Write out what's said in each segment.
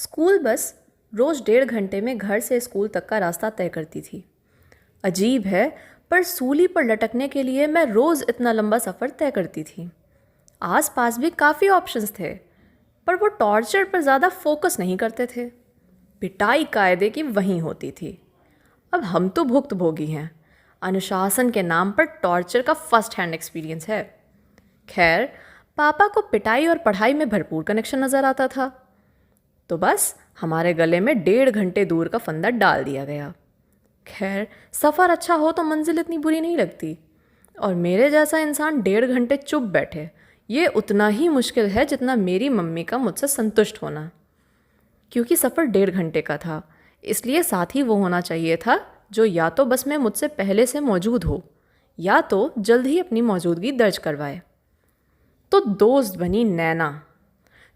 School bus रोज़ 1.5 घंटे में घर से स्कूल तक का रास्ता तय करती थी। अजीब है, पर सूली पर लटकने के लिए मैं रोज़ इतना लंबा सफ़र तय करती थी। आस पास भी काफ़ी ऑप्शंस थे, पर वो टॉर्चर पर ज़्यादा फोकस नहीं करते थे। पिटाई कायदे की वहीं होती थी। अब हम तो भुक्तभोगी हैं। अनुशासन के नाम पर टॉर्चर का फर्स्ट हैंड एक्सपीरियंस है। खैर, पापा को पिटाई और पढ़ाई में भरपूर कनेक्शन नज़र आता था, तो बस हमारे गले में 1.5 घंटे दूर का फंदा डाल दिया गया। खैर, सफ़र अच्छा हो तो मंजिल इतनी बुरी नहीं लगती, और मेरे जैसा इंसान 1.5 घंटे चुप बैठे, ये उतना ही मुश्किल है जितना मेरी मम्मी का मुझसे संतुष्ट होना। क्योंकि सफ़र 1.5 घंटे का था, इसलिए साथ ही वो होना चाहिए था जो या तो बस में मुझसे पहले से मौजूद हो, या तो जल्द ही अपनी मौजूदगी दर्ज करवाए। तो दोस्त बनी नैना,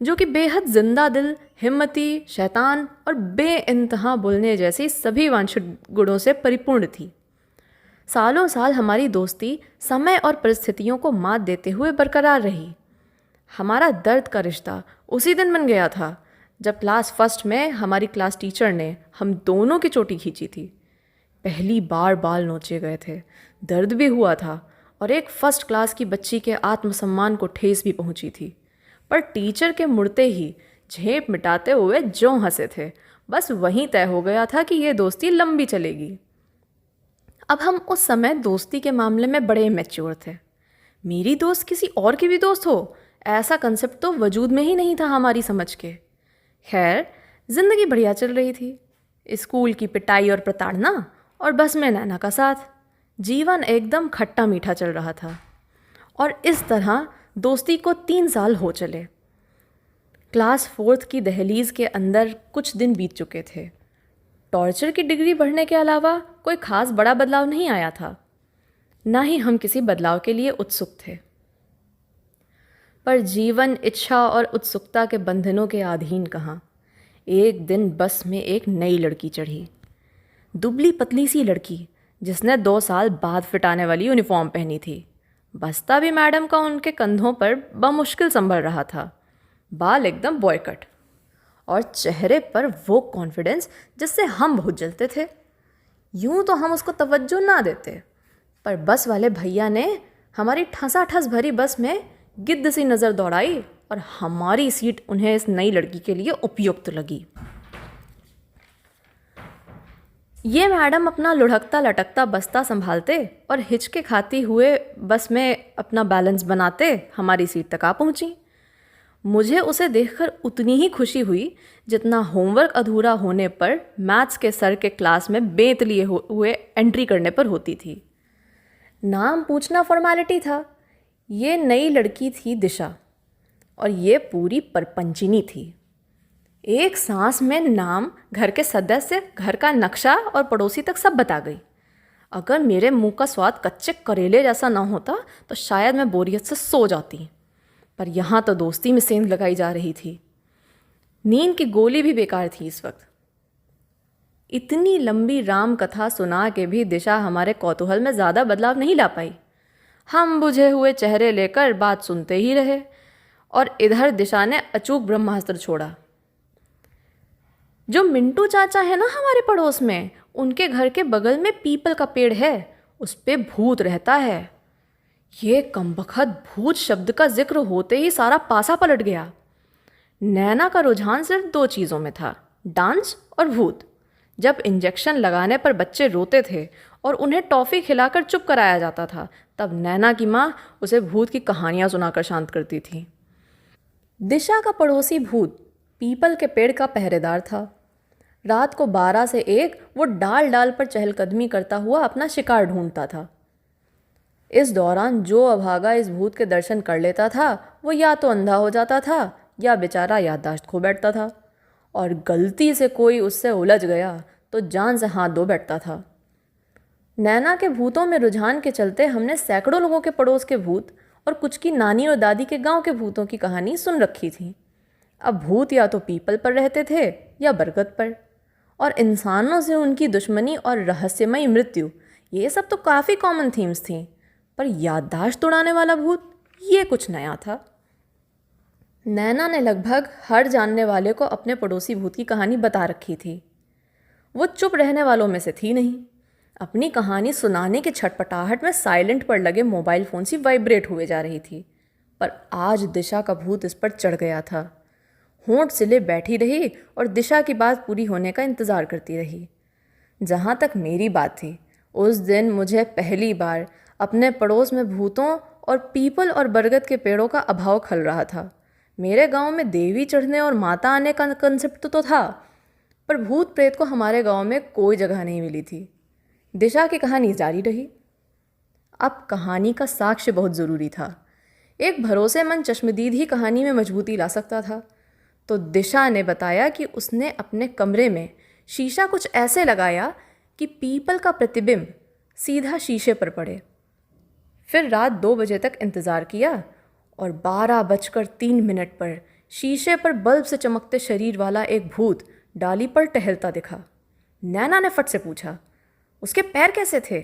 जो कि बेहद जिंदा दिल, हिम्मती, शैतान और बेइंतहा बोलने जैसी सभी वांछित गुणों से परिपूर्ण थी। सालों साल हमारी दोस्ती समय और परिस्थितियों को मात देते हुए बरकरार रही। हमारा दर्द का रिश्ता उसी दिन बन गया था जब क्लास फर्स्ट में हमारी क्लास टीचर ने हम दोनों की चोटी खींची थी। पहली बार बाल नोचे गए थे, दर्द भी हुआ था, और एक फर्स्ट क्लास की बच्ची के आत्मसम्मान को ठेस भी पहुंची थी। पर टीचर के मुड़ते ही झेप मिटाते हुए जो हंसे थे, बस वहीं तय हो गया था कि ये दोस्ती लंबी चलेगी। अब हम उस समय दोस्ती के मामले में बड़े मैच्योर थे। मेरी दोस्त किसी और की भी दोस्त हो, ऐसा कंसेप्ट तो वजूद में ही नहीं था हमारी समझ के। खैर, जिंदगी बढ़िया चल रही थी। स्कूल की पिटाई और प्रताड़ना, और बस में नैना का साथ, जीवन एकदम खट्टा मीठा चल रहा था। और इस तरह दोस्ती को 3 साल हो चले। क्लास फोर्थ की दहलीज के अंदर कुछ दिन बीत चुके थे। टॉर्चर की डिग्री बढ़ने के अलावा कोई खास बड़ा बदलाव नहीं आया था, ना ही हम किसी बदलाव के लिए उत्सुक थे। पर जीवन इच्छा और उत्सुकता के बंधनों के अधीन कहाँ। एक दिन बस में एक नई लड़की चढ़ी, दुबली पतली सी लड़की जिसने 2 साल बाद फिट आने वाली यूनिफॉर्म पहनी थी। बस्ता भी मैडम का उनके कंधों पर बमुश्किल संभल रहा था, बाल एकदम बॉय कट, और चेहरे पर वो कॉन्फिडेंस जिससे हम बहुत जलते थे। यूं तो हम उसको तवज्जो ना देते, पर बस वाले भैया ने हमारी ठसाठस भरी बस में गिद्ध सी नज़र दौड़ाई, और हमारी सीट उन्हें इस नई लड़की के लिए उपयुक्त लगी। ये मैडम अपना लुढ़कता लटकता बस्ता संभालते और हिचके खाती हुए बस में अपना बैलेंस बनाते हमारी सीट तक आ पहुंची। मुझे उसे देखकर उतनी ही खुशी हुई जितना होमवर्क अधूरा होने पर मैथ्स के सर के क्लास में बेत लिए हुए एंट्री करने पर होती थी। नाम पूछना फॉर्मेलिटी था। ये नई लड़की थी दिशा, और ये पूरी परपंचिनी थी। एक सांस में नाम, घर के सदस्य, घर का नक्शा और पड़ोसी तक सब बता गई। अगर मेरे मुंह का स्वाद कच्चे करेले जैसा ना होता तो शायद मैं बोरियत से सो जाती, पर यहाँ तो दोस्ती में सेंध लगाई जा रही थी। नींद की गोली भी बेकार थी इस वक्त। इतनी लंबी राम कथा सुना के भी दिशा हमारे कौतूहल में ज़्यादा बदलाव नहीं ला पाई। हम बुझे हुए चेहरे लेकर बात सुनते ही रहे, और इधर दिशा ने अचूक ब्रह्मास्त्र छोड़ा। जो मिंटू चाचा है ना हमारे पड़ोस में, उनके घर के बगल में पीपल का पेड़ है, उस पे भूत रहता है। ये कमबख्त भूत शब्द का जिक्र होते ही सारा पासा पलट गया। नैना का रुझान सिर्फ 2 चीज़ों में था, डांस और भूत। जब इंजेक्शन लगाने पर बच्चे रोते थे और उन्हें टॉफ़ी खिलाकर चुप कराया जाता था, तब नैना की माँ उसे भूत की कहानियाँ सुनाकर शांत करती थी। दिशा का पड़ोसी भूत पीपल के पेड़ का पहरेदार था। रात को 12 से 1 वो डाल डाल पर चहलकदमी करता हुआ अपना शिकार ढूंढता था। इस दौरान जो अभागा इस भूत के दर्शन कर लेता था, वो या तो अंधा हो जाता था या बेचारा याददाश्त खो बैठता था, और गलती से कोई उससे उलझ गया तो जान से हाथ धो बैठता था। नैना के भूतों में रुझान के चलते हमने सैकड़ों लोगों के पड़ोस के भूत और कुछ की नानी और दादी के गांव के भूतों की कहानी सुन रखी थी। अब भूत या तो पीपल पर रहते थे या बरगद पर, और इंसानों से उनकी दुश्मनी और रहस्यमयी मृत्यु, ये सब तो काफ़ी कॉमन थीम्स थी। पर याददाश्त उड़ाने वाला भूत, ये कुछ नया था। नैना ने लगभग हर जानने वाले को अपने पड़ोसी भूत की कहानी बता रखी थी। वो चुप रहने वालों में से थी नहीं। अपनी कहानी सुनाने की छटपटाहट में साइलेंट पर लगे मोबाइल फ़ोन सी वाइब्रेट हुए जा रही थी। पर आज दिशा का भूत इस पर चढ़ गया था। होंठ सिले बैठी रही और दिशा की बात पूरी होने का इंतज़ार करती रही। जहाँ तक मेरी बात थी, उस दिन मुझे पहली बार अपने पड़ोस में भूतों और पीपल और बरगद के पेड़ों का अभाव खल रहा था। मेरे गांव में देवी चढ़ने और माता आने का कंसेप्ट तो था, पर भूत प्रेत को हमारे गांव में कोई जगह नहीं मिली थी। दिशा की कहानी जारी रही। अब कहानी का साक्ष्य बहुत ज़रूरी था। एक भरोसेमंद चश्मदीद ही कहानी में मजबूती ला सकता था। तो दिशा ने बताया कि उसने अपने कमरे में शीशा कुछ ऐसे लगाया कि पीपल का प्रतिबिंब सीधा शीशे पर पड़े। फिर रात 2 बजे तक इंतज़ार किया और 12:03 पर शीशे पर बल्ब से चमकते शरीर वाला एक भूत डाली पर टहलता दिखा। नैना ने फट से पूछा, उसके पैर कैसे थे?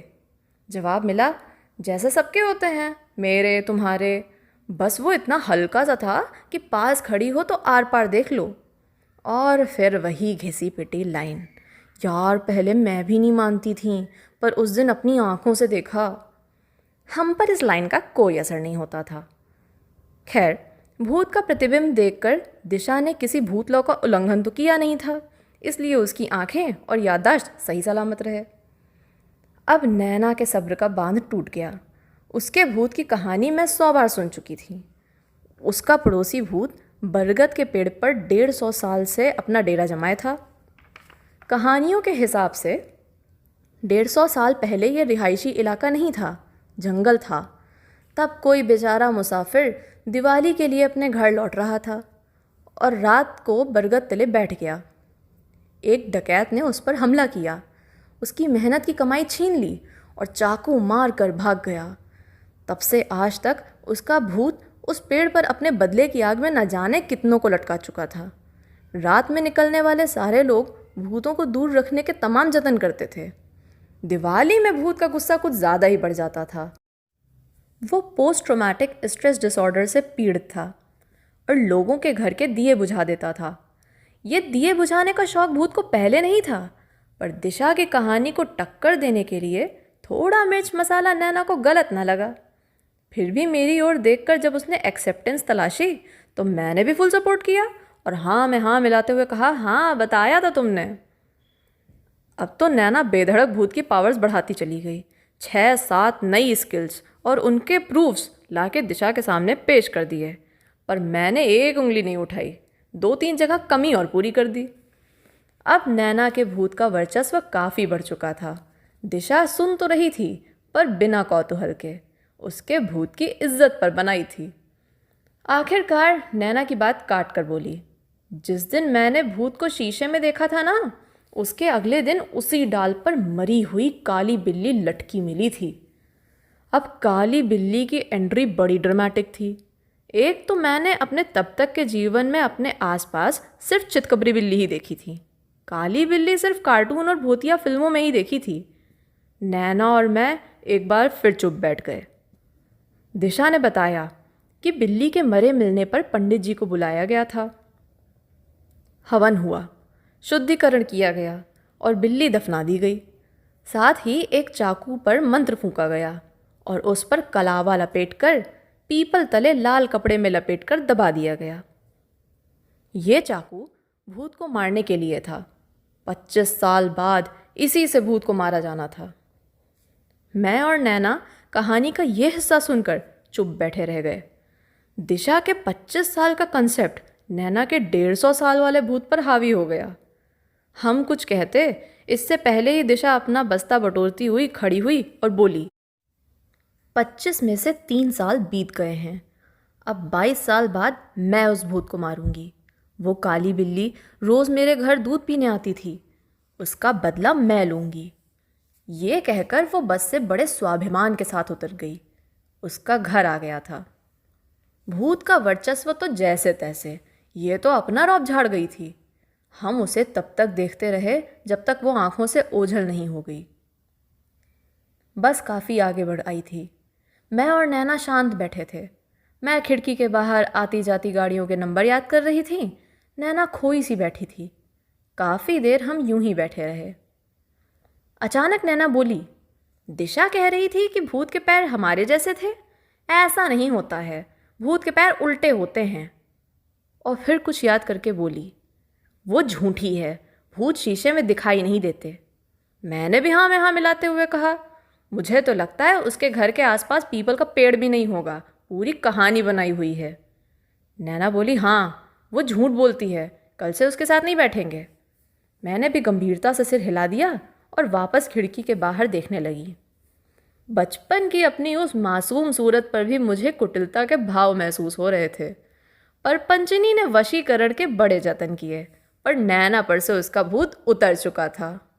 जवाब मिला, जैसे सबके होते हैं, मेरे तुम्हारे। बस वो इतना हल्का सा था कि पास खड़ी हो तो आर पार देख लो। और फिर वही घिसी पिटी लाइन। यार, पहले मैं भी नहीं मानती थी, पर उस दिन अपनी आंखों से देखा। हम पर इस लाइन का कोई असर नहीं होता था। खैर, भूत का प्रतिबिंब देखकर दिशा ने किसी भूत लॉ का उल्लंघन तो किया नहीं था, इसलिए उसकी आंखें और याददाश्त सही सलामत रहे। अब नैना के सब्र का बांध टूट गया। उसके भूत की कहानी मैं 100 बार सुन चुकी थी। उसका पड़ोसी भूत बरगद के पेड़ पर 150 साल से अपना डेरा जमाया था। कहानियों के हिसाब से 150 साल पहले यह रिहायशी इलाका नहीं था, जंगल था। तब कोई बेचारा मुसाफिर दिवाली के लिए अपने घर लौट रहा था और रात को बरगद तले बैठ गया। एक डकैत ने उस पर हमला किया, उसकी मेहनत की कमाई छीन ली और चाकू मार कर भाग गया। तब से आज तक उसका भूत उस पेड़ पर अपने बदले की आग में न जाने कितनों को लटका चुका था। रात में निकलने वाले सारे लोग भूतों को दूर रखने के तमाम जतन करते थे। दिवाली में भूत का गुस्सा कुछ ज़्यादा ही बढ़ जाता था। वो पोस्ट ट्रॉमेटिक स्ट्रेस डिसऑर्डर से पीड़ित था और लोगों के घर के दिए बुझा देता था। ये दिए बुझाने का शौक भूत को पहले नहीं था, पर दिशा की कहानी को टक्कर देने के लिए थोड़ा मिर्च मसाला नैना को गलत न लगा। फिर भी मेरी ओर देखकर जब उसने एक्सेप्टेंस तलाशी तो मैंने भी फुल सपोर्ट किया और हाँ में हाँ मिलाते हुए कहा, हाँ बताया था तुमने। अब तो नैना बेधड़क भूत की पावर्स बढ़ाती चली गई। 6-7 नई स्किल्स और उनके प्रूफ्स लाके दिशा के सामने पेश कर दिए, पर मैंने एक उंगली नहीं उठाई। 2-3 जगह कमी और पूरी कर दी। अब नैना के भूत का वर्चस्व काफ़ी बढ़ चुका था। दिशा सुन तो रही थी, पर बिना कौतूहल के उसके भूत की इज्जत पर बनाई थी। आखिरकार नैना की बात काट कर बोली, जिस दिन मैंने भूत को शीशे में देखा था ना, उसके अगले दिन उसी डाल पर मरी हुई काली बिल्ली लटकी मिली थी। अब काली बिल्ली की एंट्री बड़ी ड्रामेटिक थी। एक तो मैंने अपने तब तक के जीवन में अपने आसपास सिर्फ चितकबरी बिल्ली ही देखी थी। काली बिल्ली सिर्फ कार्टून और भूतिया फिल्मों में ही देखी थी। नैना और मैं एक बार फिर चुप बैठ गए। दिशा ने बताया कि बिल्ली के मरे मिलने पर पंडित जी को बुलाया गया था। हवन हुआ, शुद्धिकरण किया गया और बिल्ली दफना दी गई। साथ ही एक चाकू पर मंत्र फूंका गया और उस पर कलावा लपेटकर पीपल तले लाल कपड़े में लपेटकर दबा दिया गया। ये चाकू भूत को मारने के लिए था। 25 साल बाद इसी से भूत को मारा जाना था। मैं और नैना कहानी का ये हिस्सा सुनकर चुप बैठे रह गए। दिशा के 25 साल का कंसेप्ट नैना के 150 साल वाले भूत पर हावी हो गया। हम कुछ कहते इससे पहले ही दिशा अपना बस्ता बटोरती हुई खड़ी हुई और बोली, 25 में से 3 साल बीत गए हैं। अब 22 साल बाद मैं उस भूत को मारूंगी। वो काली बिल्ली रोज़ मेरे घर दूध पीने आती थी, उसका बदला मैं लूँगी। ये कहकर वो बस से बड़े स्वाभिमान के साथ उतर गई। उसका घर आ गया था। भूत का वर्चस्व तो जैसे तैसे, ये तो अपना रौब झाड़ गई थी। हम उसे तब तक देखते रहे जब तक वो आंखों से ओझल नहीं हो गई। बस काफ़ी आगे बढ़ आई थी। मैं और नैना शांत बैठे थे। मैं खिड़की के बाहर आती जाती गाड़ियों के नंबर याद कर रही थी। नैना खोई सी बैठी थी। काफ़ी देर हम यूं ही बैठे रहे। अचानक नैना बोली, दिशा कह रही थी कि भूत के पैर हमारे जैसे थे। ऐसा नहीं होता है, भूत के पैर उल्टे होते हैं। और फिर कुछ याद करके बोली, वो झूठी है, भूत शीशे में दिखाई नहीं देते। मैंने भी हाँ में हाँ मिलाते हुए कहा, मुझे तो लगता है उसके घर के आसपास पीपल का पेड़ भी नहीं होगा, पूरी कहानी बनाई हुई है। नैना बोली, हाँ वो झूठ बोलती है, कल से उसके साथ नहीं बैठेंगे। मैंने भी गंभीरता से सिर हिला दिया और वापस खिड़की के बाहर देखने लगी। बचपन की अपनी उस मासूम सूरत पर भी मुझे कुटिलता के भाव महसूस हो रहे थे। पर पंचनी ने वशीकरण के बड़े जतन किए, पर नैना पर से उसका भूत उतर चुका था।